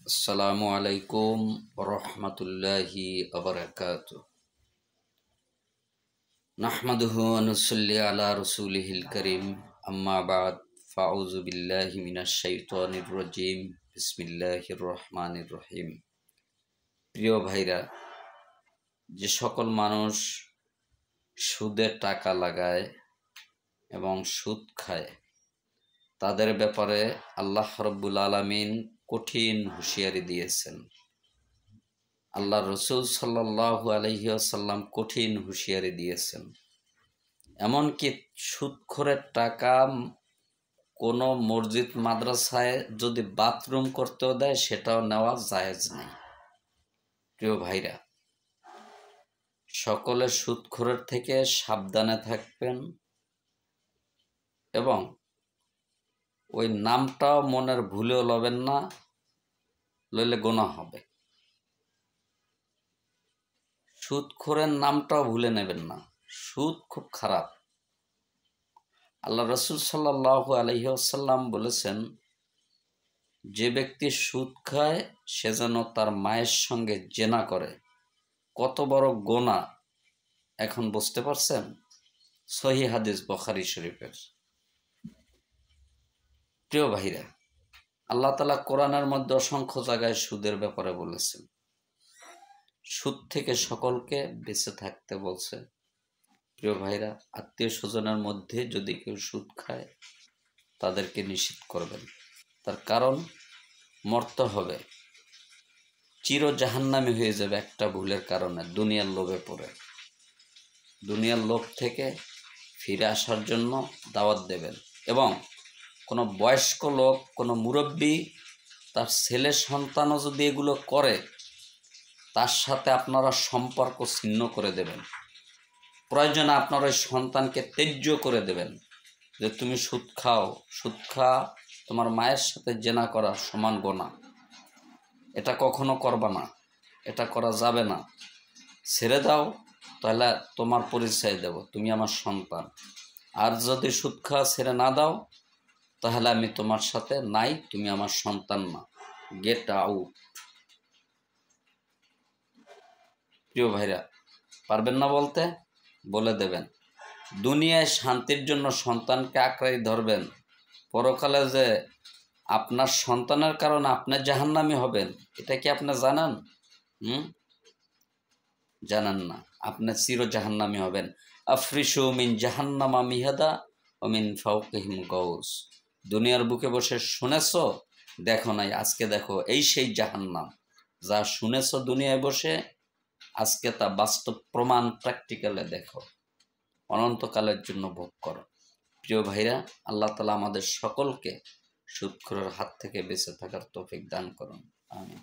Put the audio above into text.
আসসালামু আলাইকুম রহমতুল্লাহি আবরাকাতুহু। নাহমাদুহু ওয়া নুসাল্লি আলা রাসূলিহিল কারীম, আম্মা বাদ, ফাউযু বিল্লাহি মিনাশ শাইতানির রাজীম। বিসমিল্লাহির রহমানির রহিম। প্রিয় ভাইরা, যে সকল মানুষ সুদে টাকা লাগায় এবং সুদ খায় তাদের ব্যাপারে আল্লাহ রাব্বুল আলামিন কঠিন হুঁশিয়ারি দিয়েছেন। আল্লাহ রসুল সাল্লাল্লাহু আলাইহি ওয়াসাল্লাম কঠিন হুঁশিয়ারি দিয়েছেন। এমনকি সুদখোরের টাকা কোনো মসজিদ মাদ্রাসায় যদি বাথরুম করতেও দেয় সেটাও নেওয়া জায়েজ নেই। প্রিয় ভাইরা, সকলে সুদখোরের থেকে সাবধানে থাকবেন এবং ওই নামটাও মনের ভুলেও লবেন না, লইলে গুনাহ হবে। সুদখোরের নামটাও ভুলে নেবেন না, সুদ খুব খারাপ। আল্লাহ রসুল সাল্লাল্লাহু আলাইহি ওয়াসাল্লাম বলেছেন, যে ব্যক্তি সুদ খায় সে যেন তার মায়ের সঙ্গে জেনা করে। কত বড় গোনা এখন বুঝতে পারছেন? সহিহ হাদিস বুখারী শরীফের। প্রিয় ভাইরা, আল্লাহ তাআলা কোরআনের মধ্যে অসংখ্য জায়গায় সুদের ব্যাপারে বলেছেন। সুদ থেকে সকলকে বেঁচে থাকতে বলছে। প্রিয় ভাইরা, আত্মীয় স্বজনের মধ্যে যদি কেউ সুদ খায় তাদেরকে নিষেধ করবেন। তার কারণ মরতে হবে, চির জাহান্নামী হয়ে যাবে একটা ভুলের কারণে, দুনিয়ার লোভে পড়ে। দুনিয়ার লোভ থেকে ফিরে আসার জন্য দাওয়াত দেবেন এবং কোনো বয়স্ক লোক, কোনো মুরব্বী তার ছেলে সন্তানও যদি এগুলো করে তার সাথে আপনারা সম্পর্ক ছিন্ন করে দেবেন। প্রয়োজনে আপনার ওই সন্তানকে ত্যায্য করে দেবেন যে তুমি সুদ খাও, সুদ খা, তোমার মায়ের সাথে জেনা করা সমান গোনা, এটা কখনো করবা না, এটা করা যাবে না, ছেড়ে দাও, তাহলে তোমার পরিচয় দেব, তুমি আমার সন্তান। আর যদি সুদ খাওয়া ছেড়ে না দাও তাহলে আমি তোমার সাথে নাই, তুমি আমার সন্তান না, গেট আউট। প্রিয় ভাইরা, পারবেন না বলতে? বলে দেবেন। দুনিয়ায় শান্তির জন্য সন্তানকে আঁকড়াই ধরবেন, পরকালে যে আপনার সন্তানের কারণে আপনি জাহান্নামী হবেন, এটা কি আপনি জানেন? জানেন না, আপনি চির জাহান্নামী হবেন। আফরিসু মিন জাহান্নামা মিহাদা ও মিন ফাওকিহিম গাউস। দুনিয়ার বুকে বসে শুনেছো, দেখো নাই, আজকে দেখো এই সেই জাহান্নাম। যা শুনেছো দুনিয়ায় বসে, আজকে তা বাস্তব প্রমাণ প্র্যাকটিক্যালে দেখো, অনন্তকালের জন্য ভোগ করো। প্রিয় ভাইরা, আল্লাহ তাআলা আমাদের সকলকে সুদখোরের হাত থেকে বেঁচে থাকার তৌফিক দান করুন। আমিন।